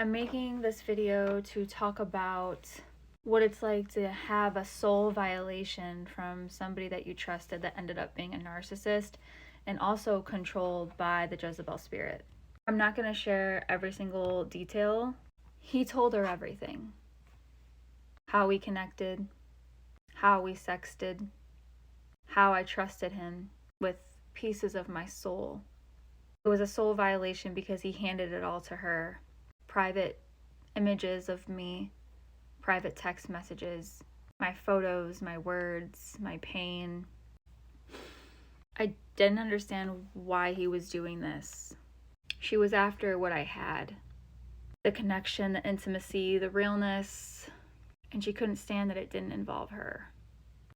I'm making this video to talk about what it's like to have a soul violation from somebody that you trusted that ended up being a narcissist and also controlled by the Jezebel spirit. I'm not going to share every single detail. He told her everything. How we connected, how we sexted, how I trusted him with pieces of my soul. It was a soul violation because he handed it all to her. Private images of me, private text messages, my photos, my words, my pain. I didn't understand why he was doing this. She was after what I had. The connection, the intimacy, the realness, and she couldn't stand that it didn't involve her.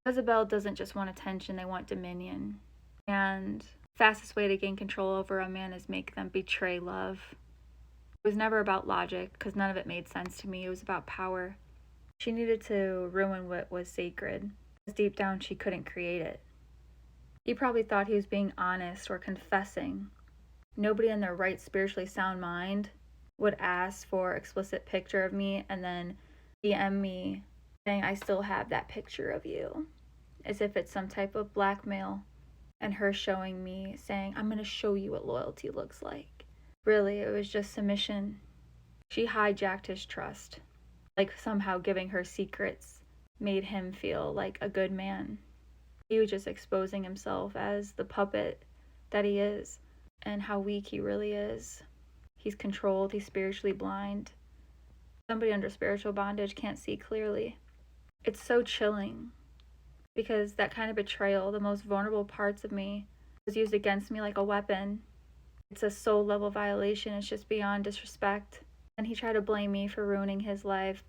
Jezebel doesn't just want attention, they want dominion. And the fastest way to gain control over a man is make them betray love. It was never about logic, because none of it made sense to me. It was about power. She needed to ruin what was sacred, because deep down she couldn't create it. He probably thought he was being honest or confessing. Nobody in their right spiritually sound mind would ask for explicit picture of me and then DM me saying, I still have that picture of you, as if it's some type of blackmail, and her showing me saying, I'm going to show you what loyalty looks like. Really, it was just submission. She hijacked his trust, like somehow giving her secrets made him feel like a good man. He was just exposing himself as the puppet that he is and how weak he really is. He's controlled, he's spiritually blind. Somebody under spiritual bondage can't see clearly. It's so chilling because that kind of betrayal, the most vulnerable parts of me, was used against me like a weapon. It's a soul level violation. It's just beyond disrespect. And he tried to blame me for ruining his life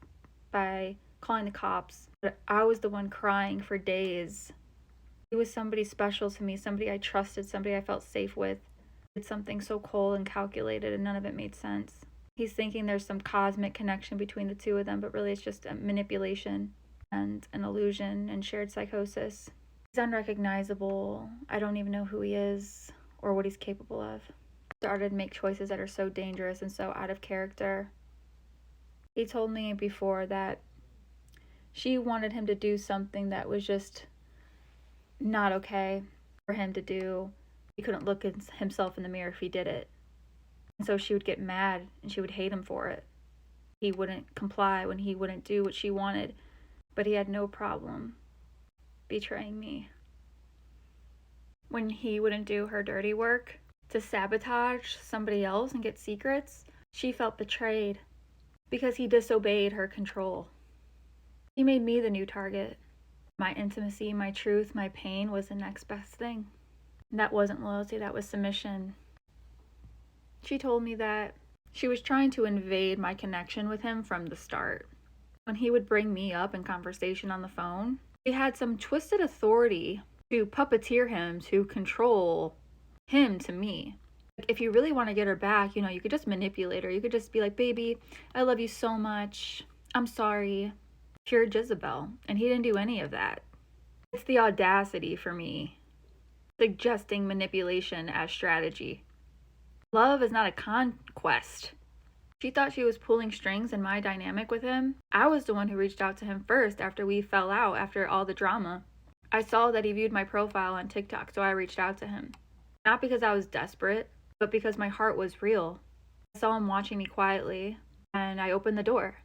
by calling the cops. But I was the one crying for days. He was somebody special to me, somebody I trusted, somebody I felt safe with. Did something so cold and calculated and none of it made sense. He's thinking there's some cosmic connection between the two of them, but really it's just a manipulation and an illusion and shared psychosis. He's unrecognizable. I don't even know who he is or what he's capable of. Started to make choices that are so dangerous and so out of character. He told me before that she wanted him to do something that was just not okay for him to do. He couldn't look at himself in the mirror if he did it. And so she would get mad and she would hate him for it. He wouldn't comply when he wouldn't do what she wanted, but he had no problem betraying me. When he wouldn't do her dirty work to sabotage somebody else and get secrets, she felt betrayed because he disobeyed her control. He made me the new target. My intimacy, my truth, my pain was the next best thing. And that wasn't loyalty, that was submission. She told me that she was trying to invade my connection with him from the start. When he would bring me up in conversation on the phone, he had some twisted authority to puppeteer him, to control him to me. If you really want to get her back, you could just manipulate her. You could just be like, baby, I love you so much. I'm sorry. Pure Jezebel. And he didn't do any of that. It's the audacity for me, suggesting manipulation as strategy. Love is not a conquest. She thought she was pulling strings in my dynamic with him. I was the one who reached out to him first after we fell out, after all the drama. I saw that he viewed my profile on TikTok, so I reached out to him. Not because I was desperate, but because my heart was real. I saw him watching me quietly, and I opened the door.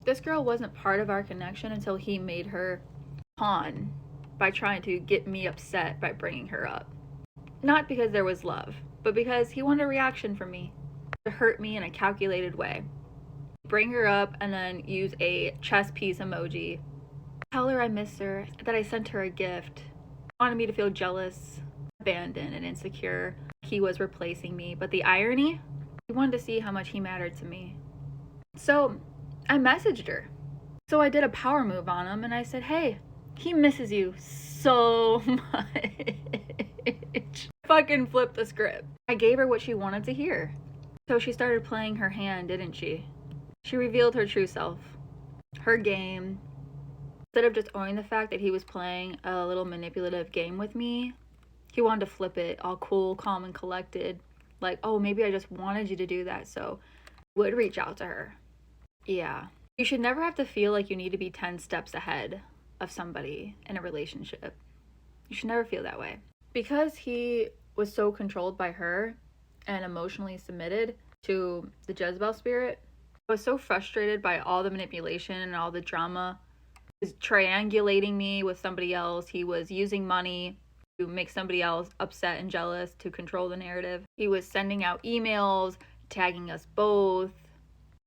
This girl wasn't part of our connection until he made her pawn by trying to get me upset by bringing her up. Not because there was love, but because he wanted a reaction from me, to hurt me in a calculated way. Bring her up and then use a chess piece emoji. Tell her I miss her, that I sent her a gift. Wanted me to feel jealous, abandoned, and insecure. He was replacing me, but the irony, he wanted to see how much he mattered to me. So I messaged her. So I did a power move on him and I said, hey, he misses you so much. Fucking flipped the script. I gave her what she wanted to hear. So she started playing her hand, didn't she? She revealed her true self, her game. Instead of just owning the fact that he was playing a little manipulative game with me, he wanted to flip it all cool, calm, and collected. Like, oh, maybe I just wanted you to do that, so would reach out to her. Yeah. You should never have to feel like you need to be 10 steps ahead of somebody in a relationship. You should never feel that way. Because he was so controlled by her and emotionally submitted to the Jezebel spirit, I was so frustrated by all the manipulation and all the drama. He was triangulating me with somebody else. He was using money to make somebody else upset and jealous to control the narrative. He was sending out emails, tagging us both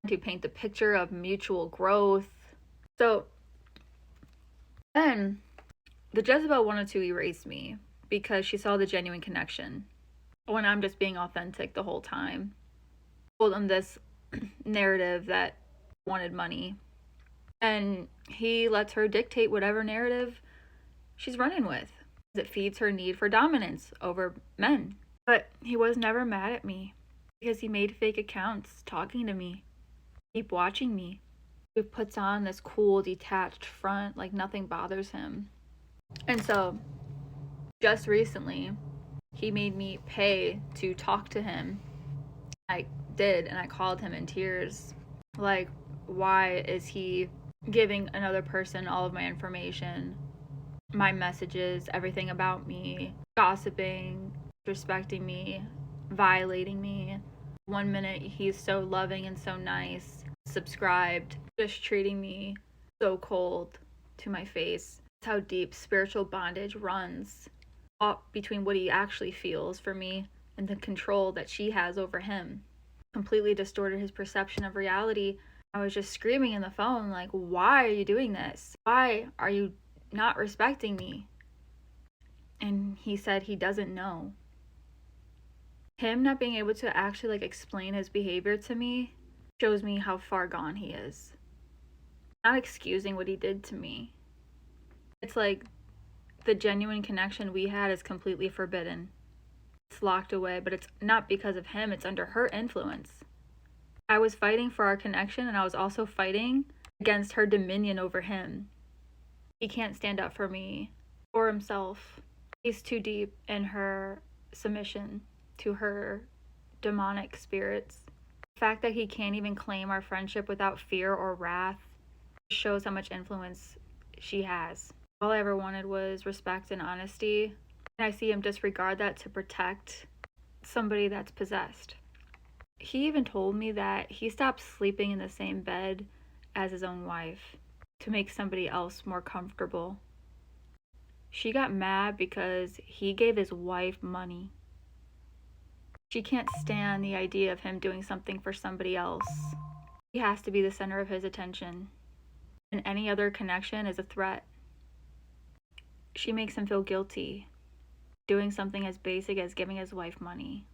to paint the picture of mutual growth. So then the Jezebel wanted to erase me because she saw the genuine connection when I'm just being authentic the whole time. I told him this narrative that wanted money, and he lets her dictate whatever narrative she's running with. It feeds her need for dominance over men. But he was never mad at me because he made fake accounts talking to me, keep watching me. He puts on this cool, detached front like nothing bothers him. And so, just recently, he made me pay to talk to him. I did, and I called him in tears. Like, why is he giving another person all of my information, my messages, everything about me, gossiping, respecting me, violating me? One minute he's so loving and so nice, subscribed, just treating me so cold to my face. That's how deep spiritual bondage runs between what he actually feels for me and the control that she has over him. Completely distorted his perception of reality. I was just screaming in the phone, like, why are you doing this? Why are you not respecting me? And he said he doesn't know. Him not being able to actually explain his behavior to me shows me how far gone he is. Not excusing what he did to me. It's like the genuine connection we had is completely forbidden. It's locked away, but it's not because of him, it's under her influence. I was fighting for our connection, and I was also fighting against her dominion over him. He can't stand up for me or himself. He's too deep in her submission to her demonic spirits. The fact that he can't even claim our friendship without fear or wrath shows how much influence she has. All I ever wanted was respect and honesty, and I see him disregard that to protect somebody that's possessed. He even told me that he stopped sleeping in the same bed as his own wife to make somebody else more comfortable. She got mad because he gave his wife money. She can't stand the idea of him doing something for somebody else. He has to be the center of his attention, and any other connection is a threat. She makes him feel guilty, doing something as basic as giving his wife money.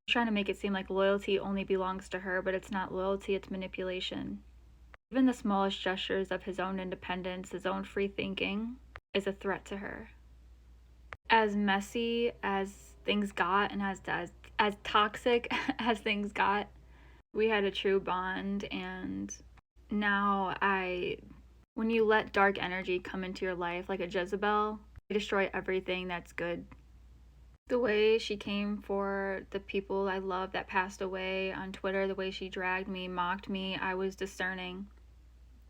She's trying to make it seem like loyalty only belongs to her, but it's not loyalty, it's manipulation. Even the smallest gestures of his own independence, his own free thinking, is a threat to her. As messy as things got, and as toxic as things got, we had a true bond. And now when you let dark energy come into your life like a Jezebel, you destroy everything that's good. The way she came for the people I love that passed away on Twitter, the way she dragged me, mocked me, I was discerning.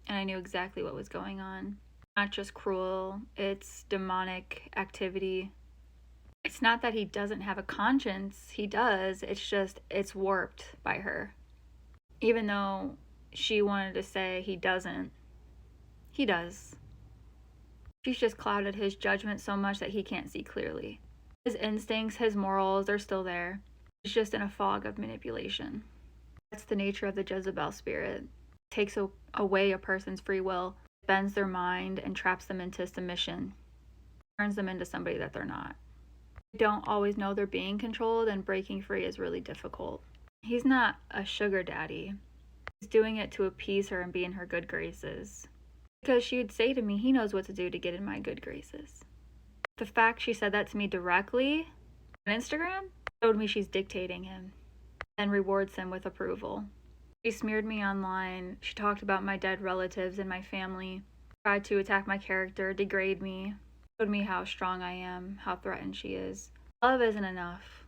And I knew exactly what was going on. Not just cruel, it's demonic activity. It's not that he doesn't have a conscience, he does, it's warped by her. Even though she wanted to say he doesn't, he does. She's just clouded his judgment so much that he can't see clearly. His instincts, his morals, they're still there. It's just in a fog of manipulation. That's the nature of the Jezebel spirit. It takes away a person's free will, bends their mind, and traps them into submission. Turns them into somebody that they're not. They don't always know they're being controlled, and breaking free is really difficult. He's not a sugar daddy. He's doing it to appease her and be in her good graces. Because she would say to me, he knows what to do to get in my good graces. The fact she said that to me directly on Instagram showed me she's dictating him and rewards him with approval. She smeared me online. She talked about my dead relatives and my family, tried to attack my character, degrade me, showed me how strong I am, how threatened she is. Love isn't enough.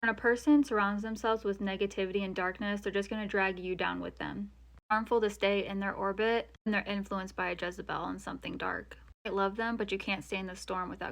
When a person surrounds themselves with negativity and darkness, they're just going to drag you down with them. It's harmful to stay in their orbit when they're influenced by a Jezebel and something dark. You might love them, but you can't stay in the storm without